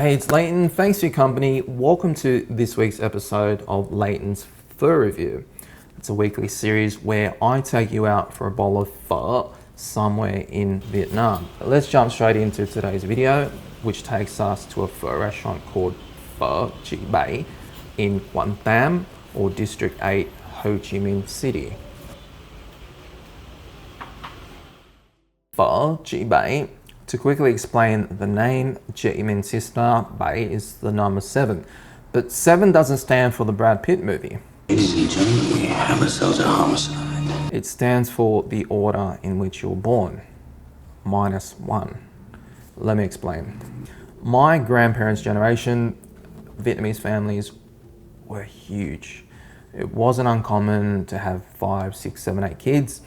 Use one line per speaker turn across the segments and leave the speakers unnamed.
Hey, it's Leighton. Thanks for your company. Welcome to this week's episode of Leighton's Phơ Review. It's a weekly series where I take you out for a bowl of pho somewhere in Vietnam. Let's jump straight into today's video, which takes us to a pho restaurant called Phơ Chi Ba in Quận or District 8, Ho Chi Minh City. Phơ Chi Ba. To quickly explain the name, Chị means sister, Ba is the number 7. But 7 doesn't stand for the Brad Pitt movie.
Ladies and gentlemen, we have ourselves a homicide.
It stands for the order in which you're born, -1. Let me explain. My grandparents' generation, Vietnamese families were huge. It wasn't uncommon to have 5, 6, 7, 8 kids,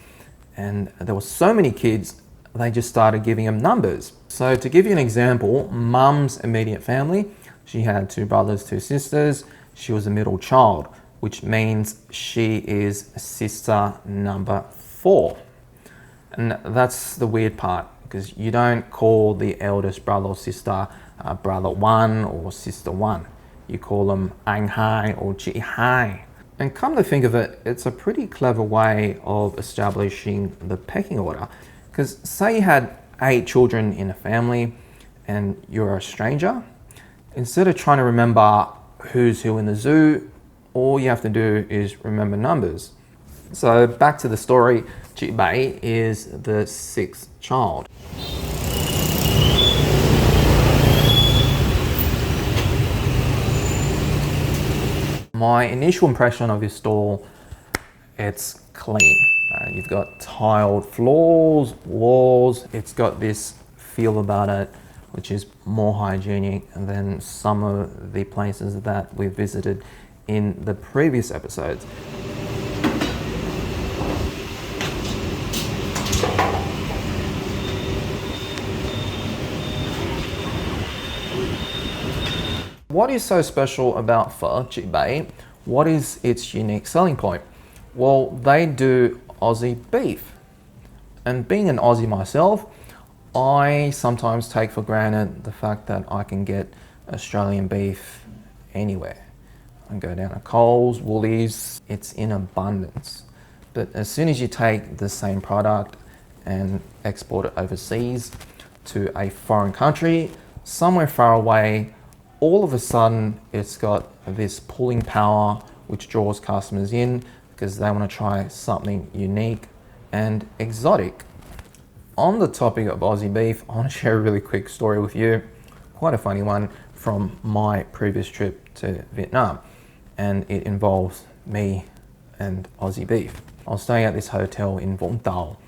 and there were so many kids they just started giving them numbers. So to give you an example, Mum's immediate family, she had 2 brothers, 2 sisters. She was a middle child, which means she is sister number 4. And that's the weird part, because you don't call the eldest brother or sister brother 1 or sister 1. You call them anh hai or chị hai. And come to think of it, it's a pretty clever way of establishing the pecking order. Because say you had 8 children in a family and you're a stranger, instead of trying to remember who's who in the zoo, all you have to do is remember numbers. So back to the story, Chị Ba is the 6th child. My initial impression of this store, it's clean. You've got tiled floors, walls. It's got this feel about it, which is more hygienic than some of the places that we visited in the previous episodes. What is so special about Phơ Chi Ba? What is its unique selling point? Well, they do Aussie beef. And being an Aussie myself, I sometimes take for granted the fact that I can get Australian beef anywhere. I go down to Coles, Woolies, it's in abundance. But as soon as you take the same product and export it overseas to a foreign country, somewhere far away, all of a sudden it's got this pulling power which draws customers in because they want to try something unique and exotic. On the topic of Aussie beef, I want to share a really quick story with you, quite a funny one from my previous trip to Vietnam, and it involves me and Aussie beef. I was staying at this hotel in Vũng Tàu.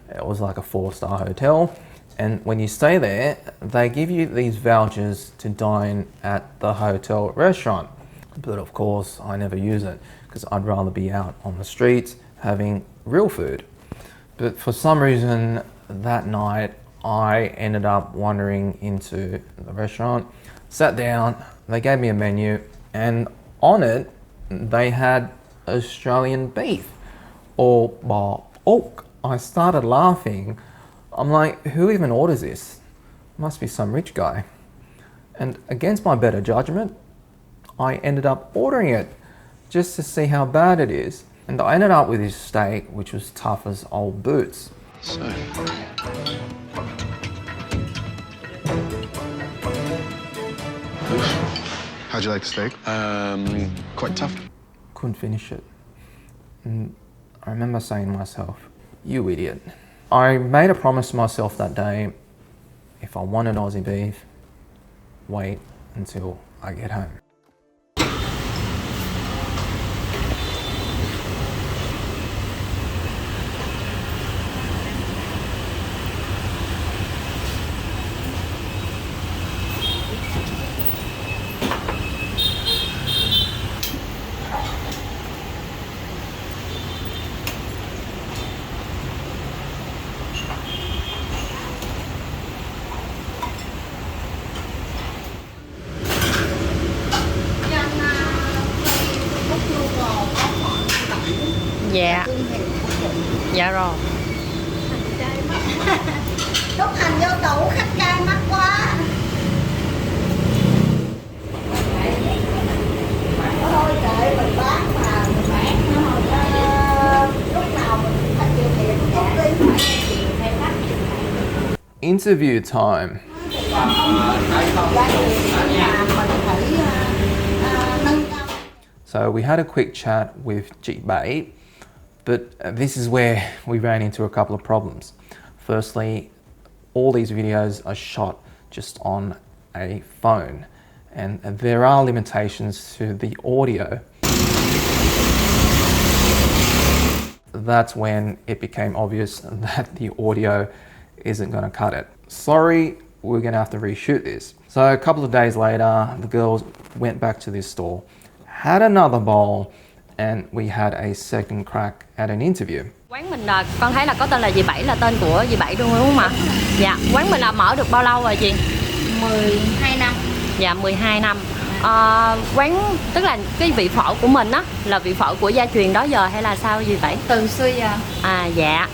It was like a 4-star hotel, and when you stay there, they give you these vouchers to dine at the hotel restaurant. But of course, I never use it because I'd rather be out on the streets having real food. But for some reason, that night, I ended up wandering into the restaurant, sat down, they gave me a menu, and on it, they had Australian beef, or bò ốc. I started laughing. I'm like, who even orders this? Must be some rich guy. And against my better judgment, I ended up ordering it just to see how bad it is. And I ended up with this steak, which was tough as old boots.
So,
how'd you like the steak?
quite tough.
Couldn't finish it. And I remember saying to myself, you idiot. I made a promise to myself that day, if I wanted Aussie beef, wait until I get home.
Dạ. Dạ rồi.
Lúc Thành vô tủ khách trai mắc quá. Thôi kệ mình bán mà mình bán nó hồi lúc nào mình cũng phải chịu thiệt tốt đi phải chịu theo khách.
Interview time. So we had a quick chat with chị Bảy, but this is where we ran into a couple of problems. Firstly, all these videos are shot just on a phone, and there are limitations to the audio. That's when it became obvious that the audio isn't going to cut it. Sorry, we're going to have to reshoot this. So a couple of days later, the girls went back to this store, had another bowl, and we had a second crack at an interview.
Quán mình là con thấy là có tên là dì Bảy, là tên của dì Bảy đúng không ạ? Dạ, quán mình là mở được bao lâu rồi chị?
12 năm.
Dạ, 12 năm. Quán tức là cái vị phở của mình á là vị phở của gia truyền đó giờ hay là sao dì Bảy?
Từ xưa giờ.
Dạ.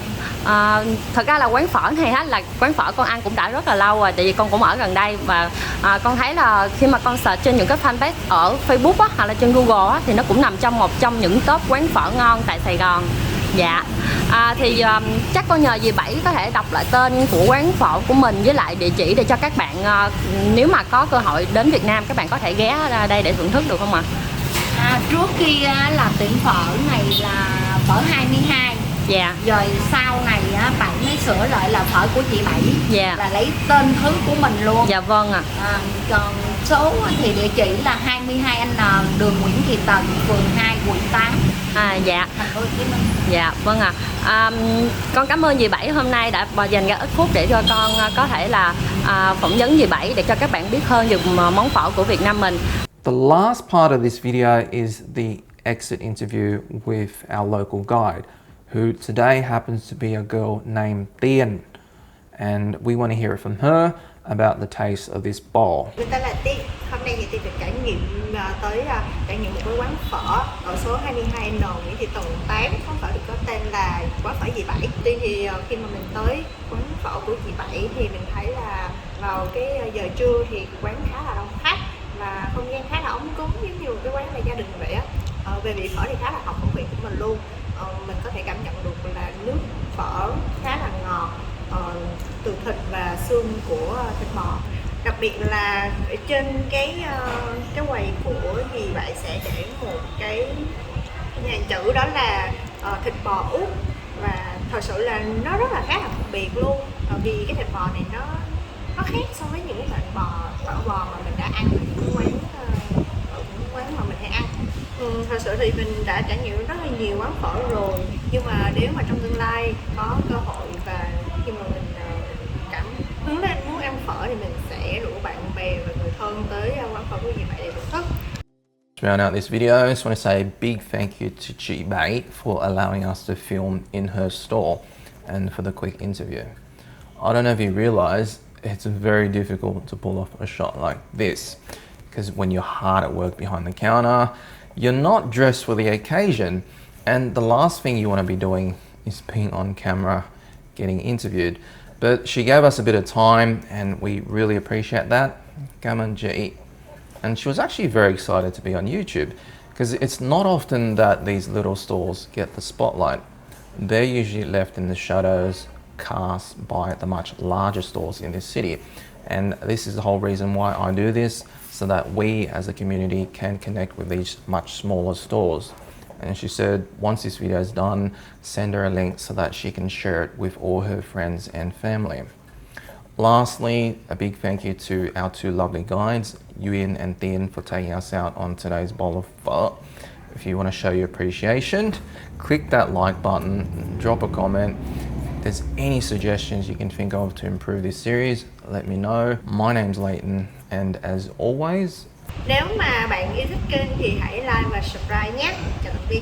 Thật ra là quán phở này á là quán phở con ăn cũng đã rất là lâu rồi, tại vì con cũng ở gần đây và con thấy là khi mà con search trên những cái fanpage ở Facebook á hoặc là trên Google á thì nó cũng nằm trong một trong những top quán phở ngon tại Sài Gòn. Dạ. Thì chắc con nhờ dì Bảy có thể đọc lại tên của quán phở của mình với lại địa chỉ để cho các bạn nếu mà có cơ hội đến Việt Nam các bạn có thể ghé ra đây để thưởng thức được không ạ?
Trước kia là tiệm phở này là phở 22.
Dạ.
Rồi sau này bạn mới sửa lại là phở của chị Bảy.
Dạ.
Là lấy tên thứ của mình luôn.
Dạ vâng ạ.
Còn số thì địa chỉ là 22N đường Nguyễn Thị Tần, phường 2, quận 8.
Dạ.
Thành phố Hồ Chí Minh.
Dạ vâng ạ. Con cảm ơn dì Bảy hôm nay đã dành ra ít phút để cho con có thể là phỏng vấn dì Bảy để cho các bạn biết hơn về món phở của Việt Nam mình.
The last part of this video is the exit interview with our local guide, who today happens to be a girl named Tiên, and we want to hear it from her about the taste of this bowl.
Người ta là Tiên. Hôm nay thì Tiên được trải nghiệm trải nghiệm một cái quán phở ở số 22N Nguyễn Thị Tần 8. Quán phở được có tên là quán phở dì Bảy. Tiên thì khi mà mình tới quán phở của dì Bảy thì mình thấy là vào cái giờ trưa thì quán khá là đông khách và không gian khá là ấm cúng, giống như cái quán là gia đình vậy á. Về vị phở thì khá là hợp khẩu vị của mình luôn. Mình có thể cảm nhận được là nước phở khá là ngọt từ thịt và xương của thịt bò. Đặc biệt là ở trên cái quầy của dì Bảy sẽ để một cái dàn chữ đó là thịt bò út, và thật sự là nó rất là khá là đặc biệt luôn, vì cái thịt bò này nó khác so với những cái loại phở bò mà mình đã ăn ở những quán mà mình hay ăn. Thật sự thì mình đã trải nghiệm rất là nhiều quán phở rồi, nhưng mà nếu mà trong tương lai có cơ hội và khi mà mình cảm hứng lên muốn ăn phở thì mình sẽ rủ bạn bè và người thân tới quán phở của dì Bảy để thưởng thức.
To round out this video, I just want to say a big thank you to chị Bảy for allowing us to film in her store and for the quick interview. I don't know if you realize it's very difficult to pull off a shot like this, because when you're hard at work behind the counter, you're not dressed for the occasion, and the last thing you want to be doing is being on camera getting interviewed. But she gave us a bit of time and we really appreciate that. Cảm ơn chị. And she was actually very excited to be on YouTube, because it's not often that these little stores get the spotlight. They're usually left in the shadows, cast by the much larger stores in this city. And this is the whole reason why I do this, so that we as a community can connect with these much smaller stores. And she said once this video is done, send her a link so that she can share it with all her friends and family. Lastly, a big thank you to our two lovely guides, Duyên and Tiên, for taking us out on today's bowl of phở. If you want to show your appreciation, click that like button, drop a comment. If there's any suggestions you can think of to improve this series, let me know. My name's Leighton, and as always,
Nếu mà bạn yêu thích kênh thì hãy like và subscribe nhé. Chào tạm biệt.